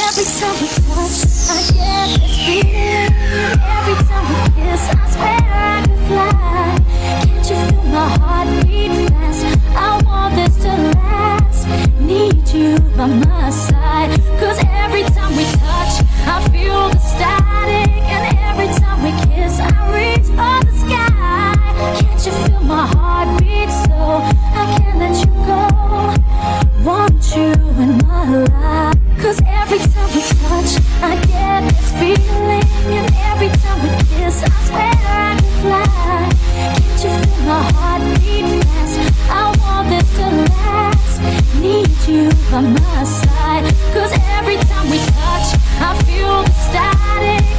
every time we touch, I get this feeling. Every time we kiss, I swear I could fly. Can't you feel my heart beat fast? I want this to last. Need you by my side. Cause every time we touch, I feel the static. And every time we kiss, I reach for the sky. Can't you feel my heart beat so I can't let you go? Want you in my life. Cause every time we touch, I get this feeling. And every time we kiss, I swear I can fly. Can't you feel my heart beat fast? I want this to last. Need you by my side. Cause every time we touch, I feel the static.